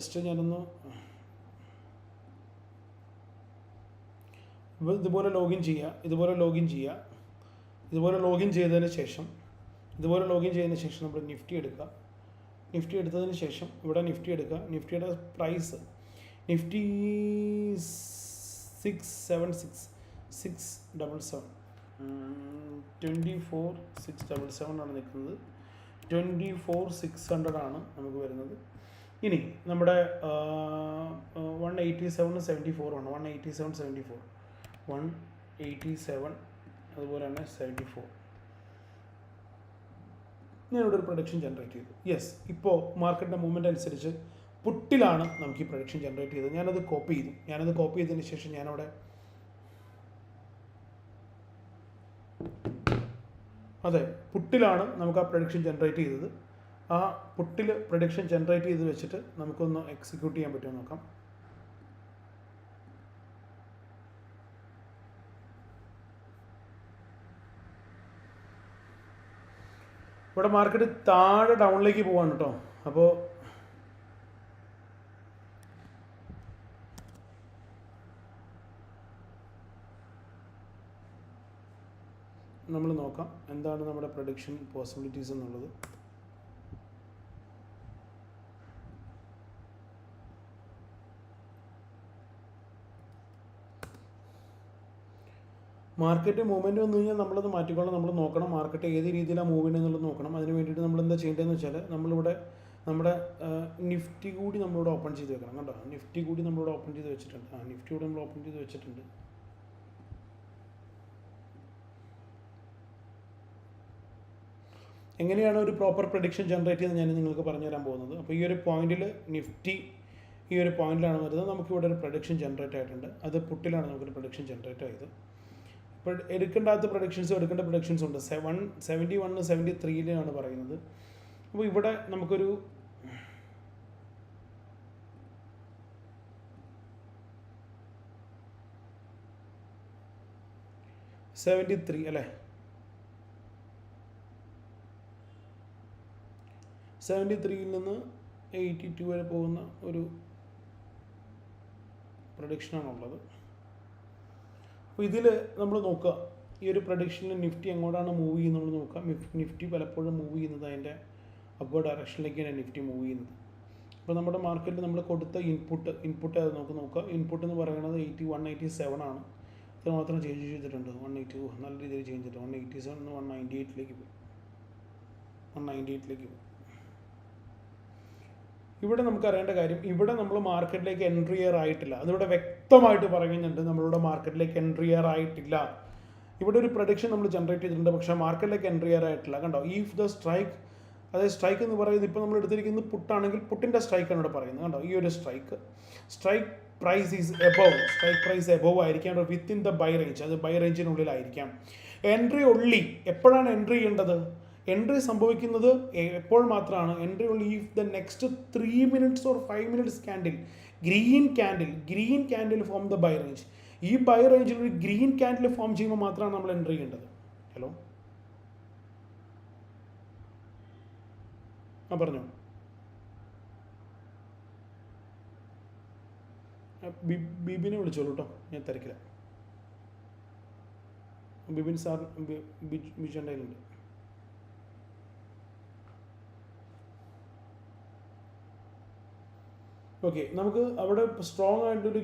Just ഞാനൊന്ന് ഇതുപോലെ login ചെയ്യുക. ഇതുപോലെ ലോഗിൻ ചെയ്തതിന് ശേഷം നമ്മൾ നിഫ്റ്റി എടുക്കുക. നിഫ്റ്റി എടുത്തതിന് ശേഷം ഇവിടെ നിഫ്റ്റി എടുക്കുക. നിഫ്റ്റിയുടെ പ്രൈസ് നിഫ്റ്റി 677 ആണ് നിൽക്കുന്നത്. 24,600 ആണ് നമുക്ക് വരുന്നത്. ഇനി നമ്മുടെ 187.74 ആണ്. 187 അതുപോലെ തന്നെ 74. ഞാനിവിടെ ഒരു പ്രൊഡക്ഷൻ ജനറേറ്റ് ചെയ്തു. യെസ്, ഇപ്പോൾ മാർക്കറ്റിൻ്റെ മൂവ്മെൻറ്റ് അനുസരിച്ച് പുട്ടിലാണ് നമുക്ക് ഈ പ്രൊഡക്ഷൻ ജനറേറ്റ് ചെയ്തത്. ഞാനത് കോപ്പി ചെയ്തതിന് ശേഷം ഞാനവിടെ അതെ പുട്ടിലാണ് നമുക്ക് ആ പ്രൊഡക്ഷൻ ജനറേറ്റ് ചെയ്തത്. ആ പുട്ടിൽ പ്രൊഡക്ഷൻ ജനറേറ്റ് ചെയ്ത് വെച്ചിട്ട് നമുക്കൊന്ന് എക്സിക്യൂട്ട് ചെയ്യാൻ പറ്റുമോ നോക്കാം. ഇവിടെ മാർക്കറ്റ് താഴെ ഡൗണിലേക്ക് പോവാണ് കേട്ടോ. അപ്പോൾ നമ്മൾ നോക്കാം എന്താണ് നമ്മുടെ പ്രൊഡിക്ഷൻ പോസിബിലിറ്റീസ് എന്നുള്ളത്. മാർക്കറ്റ് മൂവ്മെൻറ്റ് വന്നു കഴിഞ്ഞാൽ നമ്മളത് മാറ്റിക്കോളാം. നമ്മൾ നോക്കണം മാർക്കറ്റ് ഏത് രീതിയിലാണ് മൂവ് ചെയ്യുന്നത് എന്നുള്ളത് നോക്കണം. അതിന് വേണ്ടിയിട്ട് നമ്മൾ എന്താ ചെയ്യേണ്ടതെന്ന് വെച്ചാൽ നമ്മളിവിടെ നമ്മുടെ നിഫ്റ്റി കൂടി നമ്മളിവിടെ ഓപ്പൺ ചെയ്ത് വെക്കണം. കണ്ടോ, നിഫ്റ്റി കൂടി നമ്മളിവിടെ ഓപ്പൺ ചെയ്ത് വെച്ചിട്ടുണ്ട്. നിഫ്റ്റി കൂടി നമ്മൾ ഓപ്പൺ ചെയ്ത് വെച്ചിട്ടുണ്ട്. എങ്ങനെയാണ് ഒരു പ്രോപ്പർ പ്രഡിക്ഷൻ ജനറേറ്റ് ചെയ്ത് ഞാൻ നിങ്ങൾക്ക് പറഞ്ഞു തരാൻ പോകുന്നത്. അപ്പോൾ ഈ ഒരു പോയിന്റിൽ നിഫ്റ്റി ഈ ഒരു പോയിന്റിലാണ് വരുന്നത്. നമുക്കിവിടെ ഒരു പ്രഡിക്ഷൻ ജനറേറ്റ് ആയിട്ടുണ്ട്. അത് പുട്ടിലാണ് നമുക്കൊരു പ്രഡിക്ഷൻ ജനറേറ്റ് ആയത്. ഇപ്പോൾ എടുക്കേണ്ട പ്രൊഡിക്ഷൻസ് ഉണ്ട്. 71 73 പറയുന്നത്. അപ്പോൾ ഇവിടെ നമുക്കൊരു 73 അല്ലേ, 73 നിന്ന് 82 വരെ പോകുന്ന ഒരു പ്രൊഡിക്ഷനാണുള്ളത്. അപ്പോൾ ഇതിൽ നമ്മൾ നോക്കുക ഈ ഒരു പ്രൊഡിക്ഷനിൽ നിഫ്റ്റി എങ്ങോട്ടാണ് മൂവ് ചെയ്യുന്നത് നോക്കാം. നിഫ്റ്റി പലപ്പോഴും മൂവ് ചെയ്യുന്നത് അതിൻ്റെ അപ്വേർഡ് ഡയറക്ഷനിലേക്കാണ് നിഫ്റ്റി മൂവ് ചെയ്യുന്നത്. അപ്പോൾ നമ്മുടെ മാർക്കറ്റിൽ നമ്മൾ കൊടുത്ത ഇൻപുട്ട് അത് നമുക്ക് നോക്കാം. ഇൻപുട്ട് എന്ന് പറയുന്നത് 187 ആണ്. ഇത് മാത്രം ചേഞ്ച് ചെയ്തിട്ടുണ്ട്. 180 നല്ല രീതിയിൽ ചേഞ്ച് ചെയ്തിട്ട് 187 198 പോയി. ഇവിടെ നമുക്ക് അറിയേണ്ട കാര്യം, ഇവിടെ നമ്മൾ മാർക്കറ്റിലേക്ക് എൻട്രി ഇയർ ആയിട്ടില്ല. അതിവിടെ വ്യക്തമായിട്ട് പറയുന്നുണ്ട്, നമ്മളിവിടെ മാർക്കറ്റിലേക്ക് എൻട്രി ഇയർ ആയിട്ടില്ല. ഇവിടെ ഒരു പ്രൊഡിക്ഷൻ നമ്മൾ ജനറേറ്റ് ചെയ്തിട്ടുണ്ട്, പക്ഷേ മാർക്കറ്റിലേക്ക് എൻട്രി ഇയർ ആയിട്ടില്ല. കണ്ടോ, ഇഫ് ദ സ്ട്രൈക്ക്, അതായത് സ്ട്രൈക്ക് എന്ന് പറയുന്നത് ഇപ്പോൾ നമ്മൾ എടുത്തിരിക്കുന്നത് പുട്ടാണെങ്കിൽ പുട്ടിൻ്റെ സ്ട്രൈക്കാണ് ഇവിടെ പറയുന്നത്. കണ്ടോ, ഈ ഒരു strike price is above, strike price above ആയിരിക്കാം വിത്തിൻ ദ ബൈ റേഞ്ച്. അത് ബൈ റേഞ്ചിനുള്ളിലായിരിക്കാം. എൻട്രി ഒള്ളി എപ്പോഴാണ് എൻട്രി ചെയ്യേണ്ടത്? എൻട്രി സംഭവിക്കുന്നത് എപ്പോൾ മാത്രമാണ്? Entry only if the next 3 minutes or 5 minutes candle, green candle form the buy range. ഈ buy റേഞ്ചിൽ ഒരു ഗ്രീൻ ക്യാൻഡിൽ ഫോം ചെയ്യുമ്പോൾ മാത്രമാണ് നമ്മൾ എൻട്രി ചെയ്യേണ്ടത്. ഹലോ, പറഞ്ഞോ. ബിബിനെ വിളിച്ചോളൂ കേട്ടോ, ഞാൻ തിരക്കില്ല. ബിബിൻ സാർ ബിജുണ്ട്. ഓക്കെ, നമുക്ക് അവിടെ സ്ട്രോങ് ആയിട്ടൊരു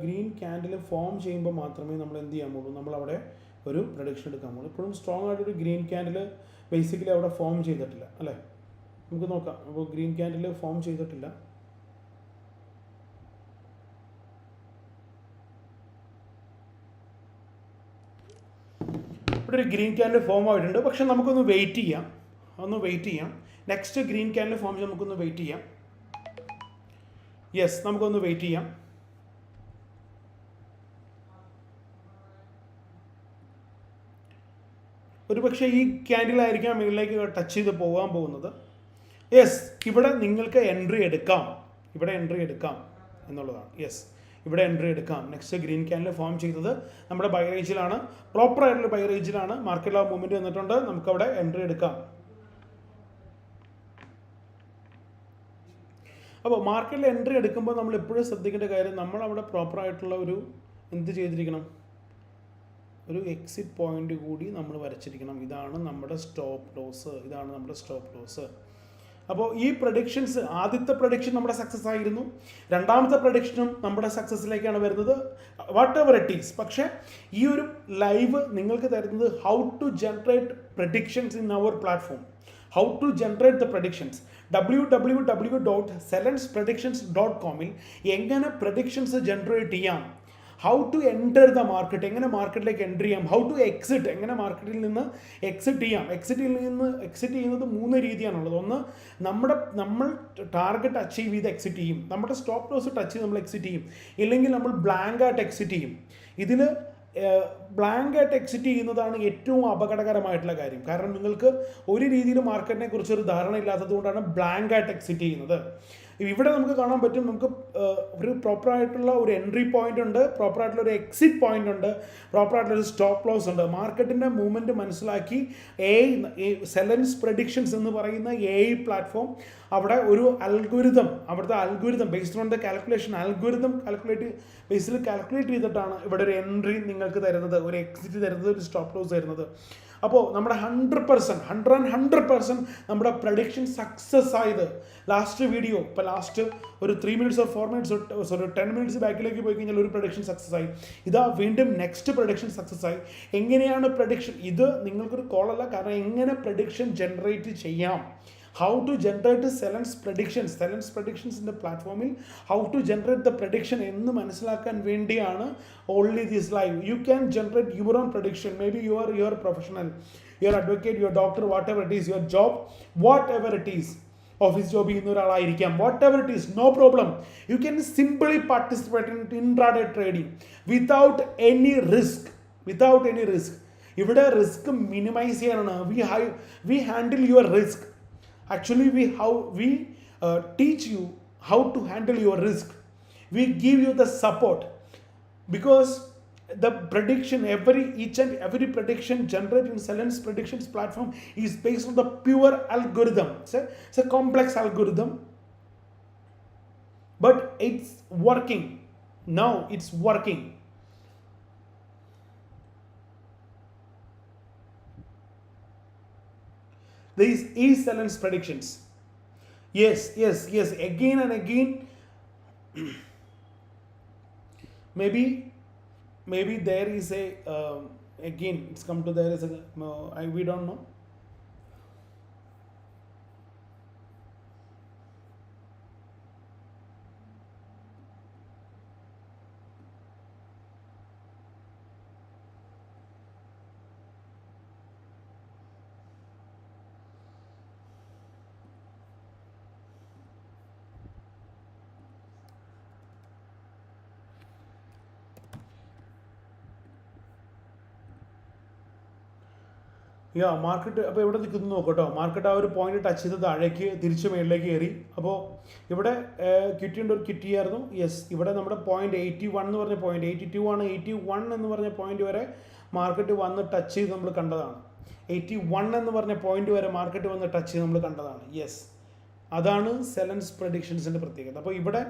ഗ്രീൻ ക്യാൻഡിൽ ഫോം ചെയ്യുമ്പോൾ മാത്രമേ നമ്മൾ എന്ത് ചെയ്യാൻ പോകുള്ളൂ, നമ്മളവിടെ ഒരു പ്രൊഡിക്ഷൻ എടുക്കാൻ പോകുള്ളൂ. ഇപ്പോഴും സ്ട്രോങ് ആയിട്ടൊരു ഗ്രീൻ ക്യാൻഡിൽ ബേസിക്കലി അവിടെ ഫോം ചെയ്തിട്ടില്ല അല്ലേ. നമുക്ക് നോക്കാം. അപ്പോൾ ഗ്രീൻ ക്യാൻഡിൽ ഫോം ചെയ്തിട്ടില്ല. ഇവിടെ ഒരു ഗ്രീൻ ക്യാൻഡിൽ ഫോം ആയിട്ടുണ്ട്, പക്ഷെ നമുക്കൊന്ന് വെയിറ്റ് ചെയ്യാം. നെക്സ്റ്റ് ഗ്രീൻ ക്യാൻഡിൽ ഫോം ചെയ്യാൻ നമുക്കൊന്ന് വെയിറ്റ് ചെയ്യാം. യെസ്, നമുക്കൊന്ന് വെയിറ്റ് ചെയ്യാം. ഒരുപക്ഷെ ഈ ക്യാൻഡിലായിരിക്കാം മുകളിലേക്ക് ടച്ച് ചെയ്ത് പോകാൻ പോകുന്നത്. യെസ്, ഇവിടെ നിങ്ങൾക്ക് എൻട്രി എടുക്കാം എന്നുള്ളതാണ്. യെസ്, ഇവിടെ എൻട്രി എടുക്കാം. നെക്സ്റ്റ് ഗ്രീൻ ക്യാൻഡിൽ ഫോം ചെയ്തത് നമ്മുടെ ബൈ റേഞ്ചിലാണ്, പ്രോപ്പർ ആയിട്ടുള്ള ബൈ റേഞ്ചിലാണ്. മാർക്കറ്റിൽ ആ മൂവ്മെൻറ്റ് വന്നിട്ടുണ്ട്, നമുക്കവിടെ എൻട്രി എടുക്കാം. അപ്പോൾ മാർക്കറ്റിൽ എൻട്രി എടുക്കുമ്പോൾ നമ്മൾ എപ്പോഴും ശ്രദ്ധിക്കേണ്ട കാര്യം, നമ്മളവിടെ പ്രോപ്പറായിട്ടുള്ള ഒരു എന്ത് ചെയ്തിരിക്കണം, ഒരു എക്സിറ്റ് പോയിന്റ് കൂടി നമ്മൾ വരച്ചിരിക്കണം. ഇതാണ് നമ്മുടെ സ്റ്റോപ്പ് ലോസ്, ഇതാണ് നമ്മുടെ സ്റ്റോപ്പ് ലോസ്. അപ്പോൾ ഈ പ്രഡിക്ഷൻസ്, ആദ്യത്തെ പ്രഡിക്ഷൻ നമ്മുടെ സക്സസ് ആയിരുന്നു, രണ്ടാമത്തെ പ്രഡിക്ഷനും നമ്മുടെ സക്സസ്സിലേക്കാണ് വരുന്നത്, വാട്ട് എവർ ഇറ്റ് ഈസ്. പക്ഷേ ഈ ഒരു ലൈവ് നിങ്ങൾക്ക് തരുന്നത് how to generate predictions in our platform, how to generate the predictions. www.selenspredictions.com എങ്ങനെ പ്രഡിക്ഷൻസ് ജനറേറ്റ് ചെയ്യാം, how to enter the market, എങ്ങനെ മാർക്കറ്റിലേക്ക് എൻ്റർ ചെയ്യാം, ഹൗ ടു എക്സിറ്റ്, എങ്ങനെ മാർക്കറ്റിൽ നിന്ന് എക്സിറ്റ് ചെയ്യാം. എക്സിറ്റ് ചെയ്യുന്നത് 3 രീതിയാണുള്ളത്. ഒന്ന്, നമ്മൾ ടാർഗറ്റ് അച്ചീവ് ചെയ്ത് എക്സിറ്റ് ചെയ്യും, നമ്മുടെ സ്റ്റോപ്പ് ലോസ് ടച്ച് ചെയ്ത് നമ്മൾ എക്സിറ്റ് ചെയ്യും, ഇല്ലെങ്കിൽ നമ്മൾ ബ്ലാങ്ക് ആയിട്ട് എക്സിറ്റ് ചെയ്യും. ഇതിൽ ബ്ലാങ്ക് ആയിട്ട് എക്സിറ്റ് ചെയ്യുന്നതാണ് ഏറ്റവും അപകടകരമായിട്ടുള്ള കാര്യം. കാരണം നിങ്ങൾക്ക് ഒരു രീതിയിൽ മാർക്കറ്റിനെ കുറിച്ചൊരു ധാരണ ഇല്ലാത്തത് കൊണ്ടാണ് ബ്ലാങ്ക് ആയിട്ട് എക്സിറ്റ് ചെയ്യുന്നത്. ഇവിടെ നമുക്ക് കാണാൻ പറ്റും, നമുക്ക് ഒരു പ്രോപ്പറായിട്ടുള്ള ഒരു എൻട്രി പോയിന്റ് ഉണ്ട്, പ്രോപ്പറായിട്ടുള്ള ഒരു എക്സിറ്റ് പോയിന്റ് ഉണ്ട്, പ്രോപ്പറായിട്ടുള്ള ഒരു സ്റ്റോപ്പ് ലോസ് ഉണ്ട്. മാർക്കറ്റിൻ്റെ മൂവ്മെൻറ്റ് മനസ്സിലാക്കി സെലൻസ് പ്രഡിക്ഷൻസ് എന്ന് പറയുന്ന AI പ്ലാറ്റ്ഫോം അവിടെ ഒരു അൽഗോരിതം, അവിടുത്തെ algorithm based on the calculation algorithm Basil calculate ചെയ്തിട്ടാണ് ഇവിടെ ഒരു എൻട്രി നിങ്ങൾക്ക് തരുന്നത്, ഒരു എക്സിറ്റ് തരുന്നത്, ഒരു സ്റ്റോപ്പ് ലോസ് തരുന്നത്. അപ്പോൾ നമ്മുടെ 100% നമ്മുടെ പ്രഡിക്ഷൻ സക്സസ് ആയത് ലാസ്റ്റ് വീഡിയോ, ഇപ്പോൾ ലാസ്റ്റ് ഒരു 3 minutes or 4 minutes, sorry 10 minutes ബാക്കിലേക്ക് പോയി കഴിഞ്ഞാൽ ഒരു പ്രഡിക്ഷൻ സക്സസ് ആയി. ഇതാ വീണ്ടും നെക്സ്റ്റ് പ്രഡിക്ഷൻ സക്സസ് ആയി. എങ്ങനെയാണ് പ്രഡിക്ഷൻ, ഇത് നിങ്ങൾക്കൊരു കോളല്ല, കാരണം എങ്ങനെ പ്രഡിക്ഷൻ ജനറേറ്റ് ചെയ്യാം, ഹൗ ടു ജനറേറ്റ് സെലൻസ് പ്രഡിക്ഷൻസിൻ്റെ പ്ലാറ്റ്ഫോമിൽ how to generate the prediction എന്ന് മനസ്സിലാക്കാൻ വേണ്ടിയാണ് only this live. You can generate your own prediction. May be your professional, your advocate, your doctor, whatever it is, your job, whatever it is, office job ചെയ്യുന്ന ഒരാളായിരിക്കാം, whatever it is, no problem. You can simply participate in intraday trading without any risk. ഇവിടെ risk minimise ചെയ്യാനാണ്. V handle your risk. Actually, we teach you how to handle your risk. We give you the support, because the prediction, each and every prediction generated in Celence Predictions platform is based on the pure algorithm. It's a complex algorithm, but it's working. Now it's working. These Celence predictions. Yes. Again and again. Maybe there is a again. It's come to there is a we don't know. Market അപ്പോൾ ഇവിടെ നിൽക്കുന്നു നോക്കട്ടോ. Market ആ ഒരു point touch ചെയ്ത് താഴേക്ക് തിരിച്ച് മേളിലേക്ക് കയറി. അപ്പോൾ ഇവിടെ കിട്ടിയുണ്ട്, ഒരു കിട്ടിയായിരുന്നു. യെസ്, ഇവിടെ നമ്മുടെ പോയിന്റ് 81 എന്ന് പറഞ്ഞ പോയിന്റ് 82 ആണ്. 81 എന്ന് പറഞ്ഞ പോയിന്റ് വരെ മാർക്കറ്റ് വന്ന് ടച്ച് ചെയ്ത് നമ്മൾ കണ്ടതാണ്. 81 എന്ന് പറഞ്ഞ പോയിന്റ് വരെ മാർക്കറ്റ് വന്ന് ടച്ച് ചെയ്ത് നമ്മൾ കണ്ടതാണ്. യെസ്, അതാണ് സെലൻസ് പ്രഡിക്ഷൻസിൻ്റെ പ്രത്യേകത. അപ്പോൾ ഇവിടെ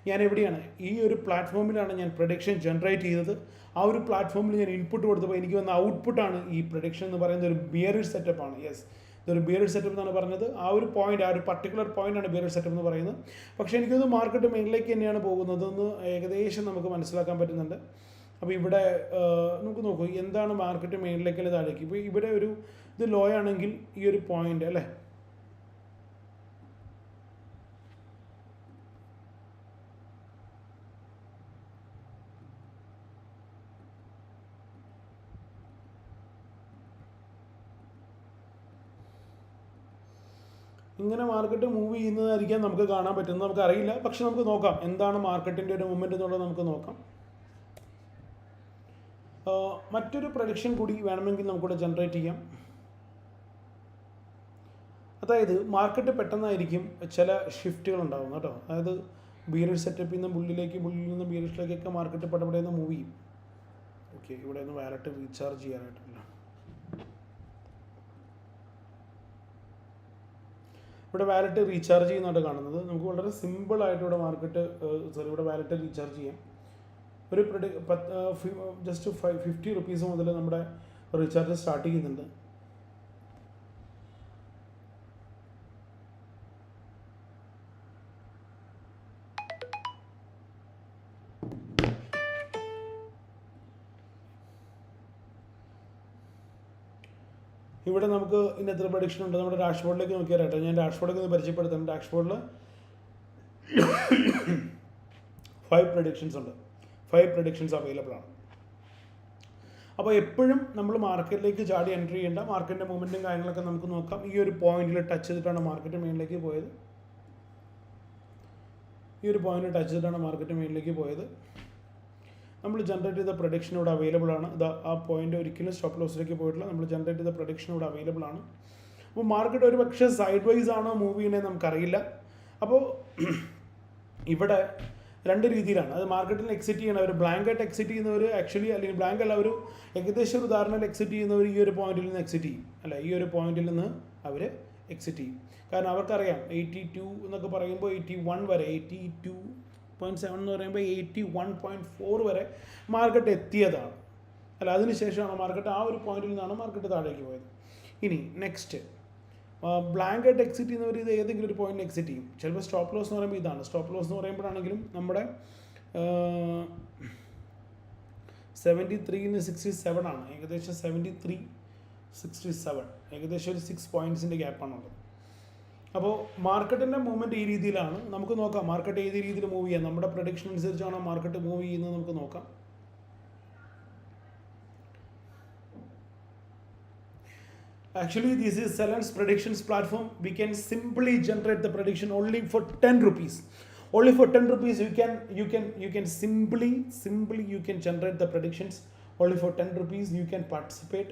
ഞാൻ എവിടെയാണ്, ഈ ഒരു പ്ലാറ്റ്ഫോമിലാണ് ഞാൻ പ്രഡിക്ഷൻ ജനറേറ്റ് ചെയ്തത്. ആ ഒരു പ്ലാറ്റ്ഫോമിൽ ഞാൻ ഇൻപുട്ട് കൊടുത്തപ്പോൾ എനിക്ക് വന്ന ഔട്ട്പുട്ടാണ് ഈ പ്രഡിക്ഷൻ എന്ന് പറയുന്നത്. ഒരു ബിയറിഷ് സെറ്റപ്പാണ്. യെസ്, ഇതൊരു ബിയറിഷ് സെറ്റപ്പ് എന്നാണ് പറഞ്ഞത്. ആ ഒരു പോയിന്റ്, ആ ഒരു പർട്ടിക്കുലർ പോയിന്റാണ് ബിയറിഷ് സെറ്റപ്പ് എന്ന് പറയുന്നത്. പക്ഷേ എനിക്കൊന്ന് മാർക്കറ്റ് മേളിലേക്ക് തന്നെയാണ് പോകുന്നതെന്ന് ഏകദേശം നമുക്ക് മനസ്സിലാക്കാൻ പറ്റുന്നുണ്ട്. അപ്പോൾ ഇവിടെ നമുക്ക് നോക്കൂ, എന്താണ് മാർക്കറ്റ് മേളിലേക്കല്ലേ താഴേക്ക്. ഇപ്പോൾ ഇവിടെ ഒരു ഇത് ലോ ആണെങ്കിൽ ഈ ഒരു പോയിന്റ് അല്ലേ, ഇങ്ങനെ മാർക്കറ്റ് മൂവ് ചെയ്യുന്നതായിരിക്കാം നമുക്ക് കാണാൻ പറ്റുന്നത്. നമുക്കറിയില്ല, പക്ഷെ നമുക്ക് നോക്കാം എന്താണ് മാർക്കറ്റിൻ്റെ ഒരു മൂവ്മെൻറ്റ് എന്നുള്ളത് നമുക്ക് നോക്കാം. മറ്റൊരു പ്രഡിക്ഷൻ കൂടി വേണമെങ്കിൽ നമുക്കിവിടെ ജനറേറ്റ് ചെയ്യാം. അതായത് മാർക്കറ്റ് പെട്ടെന്നായിരിക്കും ചില ഷിഫ്റ്റുകൾ ഉണ്ടാകും കേട്ടോ. അതായത് ബിയറിഷ് സെറ്റപ്പിൽ നിന്ന് ബുള്ളിൽ നിന്ന് ബിയറിഷിലേക്കൊക്കെ മാർക്കറ്റ് പെട്ടെന്ന് മൂവ് ചെയ്യും. ഓക്കെ, ഇവിടെ ഒന്ന് വാലറ്റ് റീചാർജ് ചെയ്യാനായിട്ടില്ല. ഇവിടെ വാലറ്റ് റീചാർജ് ചെയ്യുന്നതായിട്ട് കാണുന്നത്. നമുക്ക് വളരെ സിമ്പിളായിട്ട് ഇവിടെ ഇവിടെ വാലറ്റ് റീചാർജ് ചെയ്യാം. ഒരു ജസ്റ്റ് 50 റുപ്പീസ് മുതൽ നമ്മുടെ റീചാർജ് സ്റ്റാർട്ട് ചെയ്യുന്നുണ്ട്. ഇവിടെ നമുക്ക് ഇന്ന് എത്ര പ്രഡിക്ഷൻ ഉണ്ട് നമ്മുടെ ഡാഷ്ബോർഡിലേക്ക് നോക്കിയാൽ കേട്ടോ. ഞാൻ ഡാഷ്ബോർഡിലേക്ക് ഒന്ന് പരിചയപ്പെടുത്തുന്നു. ഡാഷ്ബോർഡിൽ 5 പ്രഡിക്ഷൻസ് ഉണ്ട്. 5 പ്രഡിക്ഷൻസ് അവൈലബിൾ ആണ്. അപ്പോൾ എപ്പോഴും നമ്മൾ മാർക്കറ്റിലേക്ക് ചാടി എൻട്രി ചെയ്യേണ്ട. മാർക്കറ്റിൻ്റെ മൂവ്മെൻറ്റും കാര്യങ്ങളൊക്കെ നമുക്ക് നോക്കാം. ഈ ഒരു പോയിന്റിൽ ടച്ച് ചെയ്തിട്ടാണ് മാർക്കറ്റ് മേളിലേക്ക് പോയത്. മാർക്കറ്റ് മേളിലേക്ക് പോയത്. നമ്മൾ ജനറേറ്റ് ചെയ്ത പ്രഡിക്ഷൻ ഇവിടെ അവൈലബിൾ ആണ്. ആ പോയിന്റ് ഒരിക്കലും സ്റ്റോപ്പ് ലോസിലേക്ക് പോയിട്ടില്ല. നമ്മൾ ജനറേറ്റ് ചെയ്ത പ്രഡിക്ഷൻ ഇവിടെ അവൈലബിൾ ആണ്. അപ്പോൾ മാർക്കറ്റ് ഒരു പക്ഷേ സൈഡ് വൈസ് ആണോ മൂവ് ചെയ്യണേ നമുക്കറിയില്ല. അപ്പോൾ ഇവിടെ 2 രീതിയിലാണ്. അത് മാർക്കറ്റിൽ എക്സിറ്റ് ചെയ്യണ ഒരു ബ്ലാങ്കായിട്ട് എക്സിറ്റ് ചെയ്യുന്നവർ അല്ലെങ്കിൽ ബ്ലാങ്ക് അല്ല, ഒരു ഏകദേശം ഒരു ഉദാഹരണത്തിൽ എക്സിറ്റ് ചെയ്യുന്നവർ ഈ ഒരു പോയിന്റിൽ നിന്ന് എക്സിറ്റ് ചെയ്യും. ഈ ഒരു പോയിന്റിൽ നിന്ന് അവർ എക്സിറ്റ് ചെയ്യും. കാരണം അവർക്കറിയാം 82 എന്നൊക്കെ പറയുമ്പോൾ 81 വരെ, 82.7 എന്ന് പറയുമ്പോൾ 81.4 വരെ മാർക്കറ്റ് എത്തിയതാണ്. അതിനുശേഷമാണ് മാർക്കറ്റ് ആ ഒരു പോയിന്റിൽ നിന്നാണ് മാർക്കറ്റ് താഴേക്ക് പോയത്. ഇനി നെക്സ്റ്റ് ബ്ലാങ്കായിട്ട് എക്സിറ്റ് ചെയ്യുന്നവർ ഇത് ഏതെങ്കിലും ഒരു പോയിന്റിൽ എക്സിറ്റ് ചെയ്യും. ചിലപ്പോൾ സ്റ്റോപ്പ് ലോസ് എന്ന് പറയുമ്പോൾ ഇതാണ്. സ്റ്റോപ്പ് ലോസ് എന്ന് പറയുമ്പോഴാണെങ്കിലും നമ്മുടെ 73 67 ആണ്. ഏകദേശം 73 67, ഏകദേശം ഒരു 6 പോയിൻറ്റ്സിൻ്റെ ഗ്യാപ്പാണുള്ളത്. അപ്പോൾ മാർക്കറ്റിൻ്റെ മൂവ്മെൻറ്റ് ഈ രീതിയിലാണ്. നമുക്ക് നോക്കാം മാർക്കറ്റ് ഏത് രീതിയിൽ മൂവ് ചെയ്യാം. നമ്മുടെ പ്രഡിക്ഷൻ അനുസരിച്ചാണ് മാർക്കറ്റ് മൂവ് ചെയ്യുന്നത്. നമുക്ക് നോക്കാം. Actually, this is Salon's predictions platform. We can simply generate the prediction only for 10 rupees. Only for 10 rupees you can simply you can generate the predictions. Only for 10 rupees you can participate.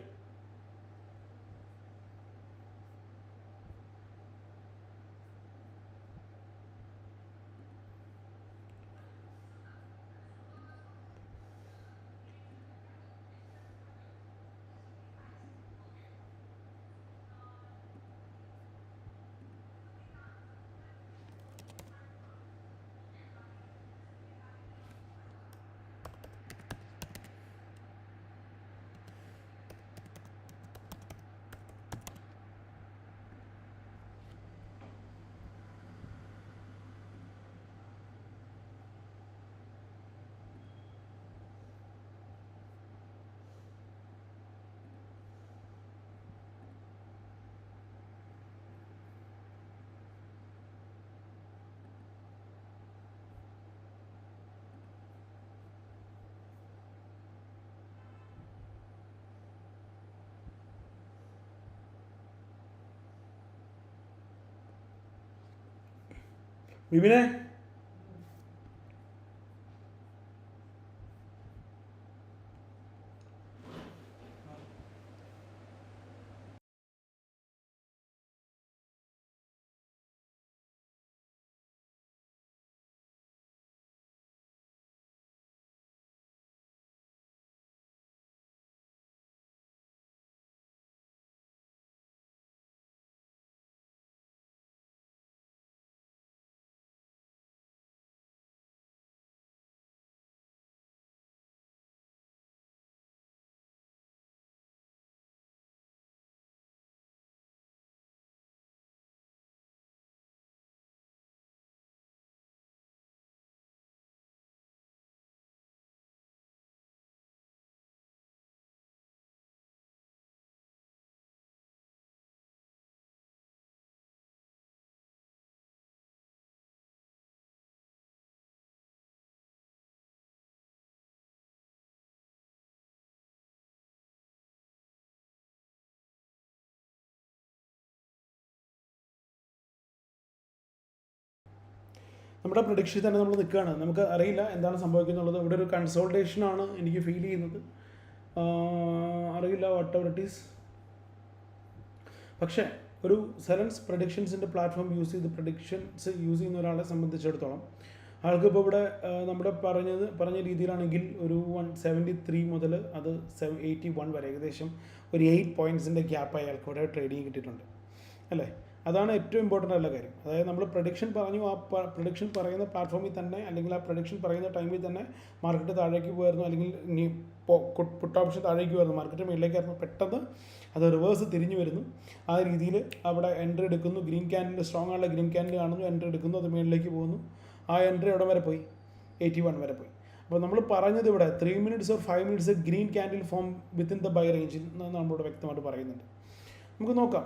വിപിനെ, നമ്മുടെ prediction തന്നെ നമ്മൾ നിൽക്കുകയാണ്. നമുക്ക് അറിയില്ല എന്താണ് സംഭവിക്കുന്നുള്ളത്. ഇവിടെ ഒരു കൺസോൾട്ടേഷനാണ് എനിക്ക് ഫീൽ ചെയ്യുന്നത്. അറിയില്ല വാട്ട് എവർ ഇറ്റ് ഈസ്. പക്ഷേ ഒരു സെലൻസ് പ്രഡിക്ഷൻസിൻ്റെ പ്ലാറ്റ്ഫോം യൂസ് ചെയ്യുന്ന ഒരാളെ സംബന്ധിച്ചിടത്തോളം ആൾക്കിപ്പോൾ ഇവിടെ നമ്മുടെ പറഞ്ഞ രീതിയിലാണെങ്കിൽ ഒരു 173 മുതൽ അത് 81 വരെ ഏകദേശം ഒരു 8 പോയിൻറ്റ്സിൻ്റെ ഗ്യാപ്പ് അയാൾക്ക് ഇവിടെ ട്രേഡിങ് കിട്ടിയിട്ടുണ്ട് അല്ലേ. അതാണ് ഏറ്റവും ഇമ്പോർട്ടൻ്റ് ആയിട്ടുള്ള കാര്യം. അതായത് നമ്മൾ പ്രഡിക്ഷൻ പറഞ്ഞു, ആ പ്രഡിക്ഷൻ പറയുന്ന പ്ലാറ്റ്ഫോമിൽ തന്നെ അല്ലെങ്കിൽ ആ പ്രഡിക്ഷൻ പറയുന്ന ടൈമിൽ തന്നെ മാർക്കറ്റ് താഴേക്ക് പോയിരുന്നു, അല്ലെങ്കിൽ ഇനി പുട്ട് ഓപ്ഷൻ താഴേക്ക് വരുന്നു, മാർക്കറ്റ് മേളിലേക്കായിരുന്നു. പെട്ടെന്ന് അത് റിവേഴ്സ് തിരിഞ്ഞു വരുന്നു. ആ രീതിയിൽ അവിടെ എൻട്രി എടുക്കുന്നു, ഗ്രീൻ ക്യാൻഡിൽ സ്ട്രോങ് ആയിട്ടുള്ള ഗ്രീൻ ക്യാൻഡിൽ കാണുന്നു, എൻട്രി എടുക്കുന്നു, അത് മേളിലേക്ക് പോകുന്നു. ആ എൻട്രി എവിടെ വരെ പോയി? 81 വരെ പോയി. അപ്പോൾ നമ്മൾ പറഞ്ഞത് ഇവിടെ 3 minutes or 5 minutes green candle form within the buy റേഞ്ചിൽ നമ്മളിവിടെ വ്യക്തമായിട്ട് പറയുന്നുണ്ട്. നമുക്ക് നോക്കാം.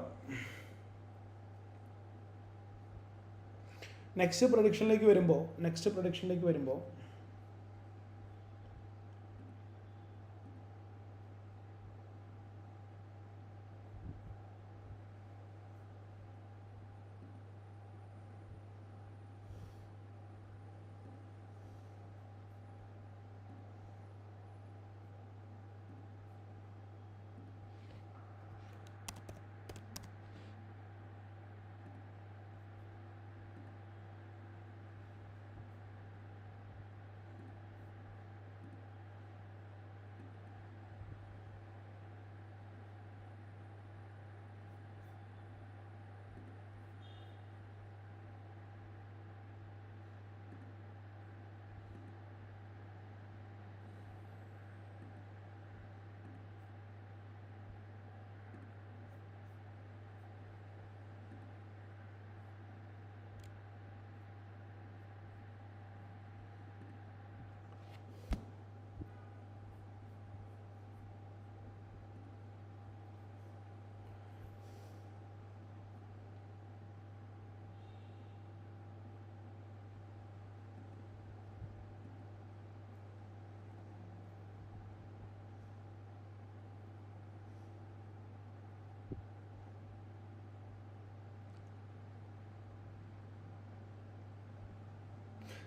നെക്സ്റ്റ് പ്രൊഡിക്ഷനിലേക്ക് വരുമ്പോൾ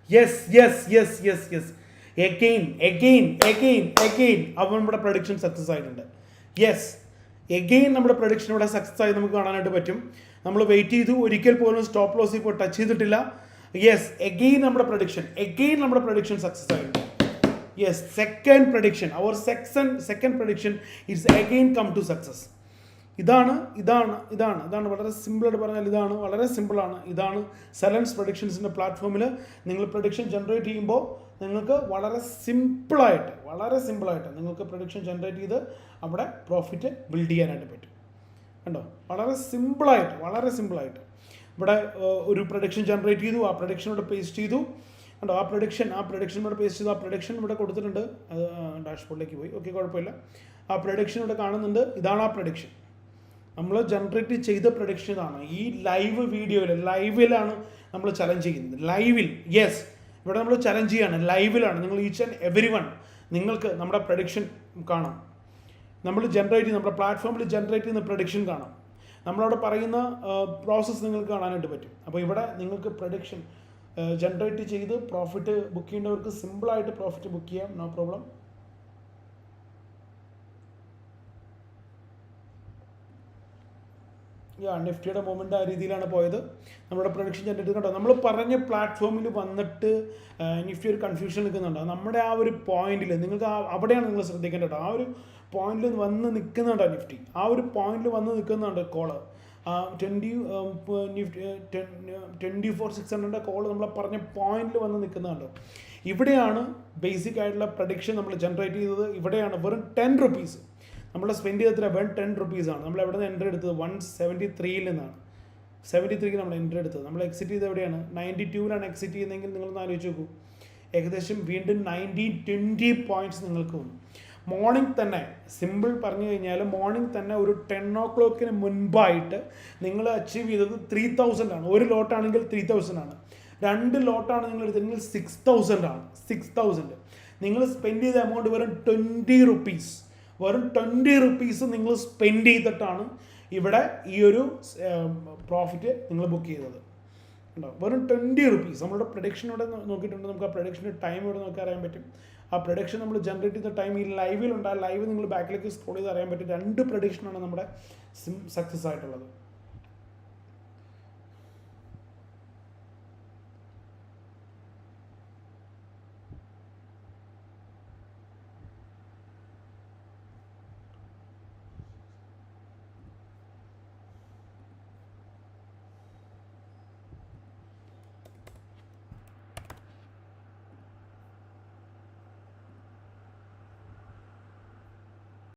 യെസ് എഗെയിൻ അപ്പോൾ നമ്മുടെ പ്രഡിക്ഷൻ സക്സസ് ആയിട്ടുണ്ട്. യെസ്, എഗെയിൻ നമ്മുടെ പ്രഡിക്ഷൻ ഇവിടെ സക്സസ് ആയി നമുക്ക് കാണാനായിട്ട് പറ്റും. നമ്മൾ വെയിറ്റ് ചെയ്തു, ഒരിക്കൽ പോലും സ്റ്റോപ്പ് ലോസ് ഇപ്പോൾ ടച്ച് ചെയ്തിട്ടില്ല. യെസ്, എഗെയിൻ നമ്മുടെ പ്രഡിക്ഷൻ സക്സസ് ആയിട്ടുണ്ട്. Yes, second prediction it's again come to success. ഇതാണ് വളരെ സിമ്പിളായിട്ട് പറഞ്ഞാൽ ഇതാണ് വളരെ സിമ്പിളാണ്. ഇതാണ് സലൻസ് പ്രഡിക്ഷൻസിൻ്റെ പ്ലാറ്റ്ഫോമിൽ നിങ്ങൾ പ്രഡിക്ഷൻ ജനറേറ്റ് ചെയ്യുമ്പോൾ നിങ്ങൾക്ക് വളരെ സിമ്പിളായിട്ട് നിങ്ങൾക്ക് പ്രഡിക്ഷൻ ജനറേറ്റ് ചെയ്ത് അവിടെ പ്രോഫിറ്റ് ബിൽഡ് ചെയ്യാനായിട്ട് പറ്റും. കണ്ടോ, വളരെ സിമ്പിളായിട്ട് ഇവിടെ ഒരു പ്രഡിക്ഷൻ ജനറേറ്റ് ചെയ്തു, ആ പ്രഡിക്ഷൻ ഇവിടെ പേസ്റ്റ് ചെയ്തു. കണ്ടോ, ആ പ്രഡിക്ഷൻ ഇവിടെ പേസ്റ്റ് ചെയ്തു, ആ പ്രഡിക്ഷൻ ഇവിടെ കൊടുത്തിട്ടുണ്ട്. അത് ഡാഷ്ബോർഡിലേക്ക് പോയി, ഓക്കെ, കുഴപ്പമില്ല. ആ പ്രഡിക്ഷൻ ഇവിടെ കാണുന്നുണ്ട്. ഇതാണ് ആ പ്രഡിക്ഷൻ, നമ്മൾ ജനറേറ്റ് ചെയ്ത പ്രഡിക്ഷൻ ഇതാണ്. ഈ ലൈവിലാണ് നമ്മൾ ചലഞ്ച് ചെയ്യുന്നത്. യെസ്, ഇവിടെ നമ്മൾ ചലഞ്ച് ചെയ്യാണ്, ലൈവിലാണ്. നിങ്ങൾ ഈച്ച് ആൻഡ് എവരി വൺ നിങ്ങൾക്ക് നമ്മുടെ പ്രഡിക്ഷൻ കാണാം. നമ്മുടെ പ്ലാറ്റ്ഫോമിൽ ജനറേറ്റ് ചെയ്യുന്ന പ്രഡിക്ഷൻ കാണാം. നമ്മളവിടെ പറയുന്ന പ്രോസസ്സ് നിങ്ങൾക്ക് കാണാനായിട്ട് പറ്റും. അപ്പോൾ ഇവിടെ നിങ്ങൾക്ക് പ്രഡിക്ഷൻ ജനറേറ്റ് ചെയ്ത് പ്രോഫിറ്റ് ബുക്ക് ചെയ്യേണ്ടവർക്ക് സിമ്പിളായിട്ട് പ്രോഫിറ്റ് ബുക്ക് ചെയ്യാം, നോ പ്രോബ്ലം. നിഫ്റ്റിയുടെ മൂവ്മെൻറ്റ് ആ രീതിയിലാണ് പോയത്. നമ്മുടെ പ്രൊഡിക്ഷൻ ജനറേറ്റ് കണ്ടോ, നമ്മൾ പറഞ്ഞ പ്ലാറ്റ്ഫോമിൽ വന്നിട്ട് നിഫ്റ്റി ഒരു കൺഫ്യൂഷൻ നിൽക്കുന്നുണ്ടോ? നമ്മുടെ ആ ഒരു പോയിന്റിൽ നിങ്ങൾക്ക് അവിടെയാണ് നിങ്ങൾ ശ്രദ്ധിക്കേണ്ടത് കേട്ടോ. ആ ഒരു പോയിന്റിൽ വന്ന് നിൽക്കുന്നുണ്ടോ നിഫ്റ്റി? ആ ഒരു പോയിന്റിൽ വന്ന് നിൽക്കുന്നുണ്ട് കോള്. 24,600 കോള് നമ്മൾ പറഞ്ഞ പോയിന്റിൽ വന്ന് നിൽക്കുന്നുണ്ടോ? ഇവിടെയാണ് ബേസിക് ആയിട്ടുള്ള പ്രഡിക്ഷൻ നമ്മൾ ജനറേറ്റ് ചെയ്തത്. ഇവിടെയാണ് വെറും 10 റുപ്പീസ് നമ്മൾ സ്പെൻഡ് ചെയ്തത്ര വെറും 10 റുപ്പീസാണ്. നമ്മൾ എവിടെ നിന്ന് എൻട്രി എടുത്തത്? 173 നിന്നാണ്. 73 നമ്മൾ എൻട്രി എടുത്തത്. നമ്മൾ എക്സിറ്റ് ചെയ്ത് എവിടെയാണ്? 92 എക്സിറ്റ് ചെയ്യുന്നതെങ്കിൽ നിങ്ങളൊന്ന് ആലോചിച്ച് നോക്കൂ. ഏകദേശം വീണ്ടും 19-20 പോയിന്റ്സ് നിങ്ങൾക്ക് വന്നു. മോർണിംഗ് തന്നെ, സിമ്പിൾ പറഞ്ഞു കഴിഞ്ഞാൽ മോർണിംഗ് തന്നെ ഒരു 10 o'clock മുൻപായിട്ട് നിങ്ങൾ അച്ചീവ് ചെയ്തത് 3000 ആണ്. ഒരു ലോട്ടാണെങ്കിൽ 3000 ആണ്. 2 ലോട്ടാണ് നിങ്ങൾ എടുത്തതെങ്കിൽ 6000 ആണ്. 6000 നിങ്ങൾ സ്പെൻഡ് ചെയ്ത എമൗണ്ട് വെറും 20 റുപ്പീസ്. വെറും 20 റുപ്പീസ് നിങ്ങൾ സ്പെൻഡ് ചെയ്തിട്ടാണ് ഇവിടെ ഈ ഒരു പ്രോഫിറ്റ് നിങ്ങൾ ബുക്ക് ചെയ്തത്. ഉണ്ടോ? വെറും 20 റുപ്പീസ്. നമ്മളുടെ പ്രൊഡിക്ഷൻ ഇവിടെ നോക്കിയിട്ടുണ്ട്. നമുക്ക് ആ പ്രൊഡിക്ഷൻ്റെ ടൈം ഇവിടെ നോക്കി അറിയാൻ പറ്റും. ആ പ്രൊഡിക്ഷൻ നമ്മൾ ജനറേറ്റ് ചെയ്ത ടൈം ഈ ലൈവിലുണ്ട്. ആ ലൈവ് നിങ്ങൾ ബാക്കിലേക്ക് സ്ക്രോൾ ചെയ്ത് അറിയാൻ പറ്റും. 2 പ്രൊഡിക്ഷനാണ് നമ്മുടെ സക്സസ് ആയിട്ടുള്ളത്.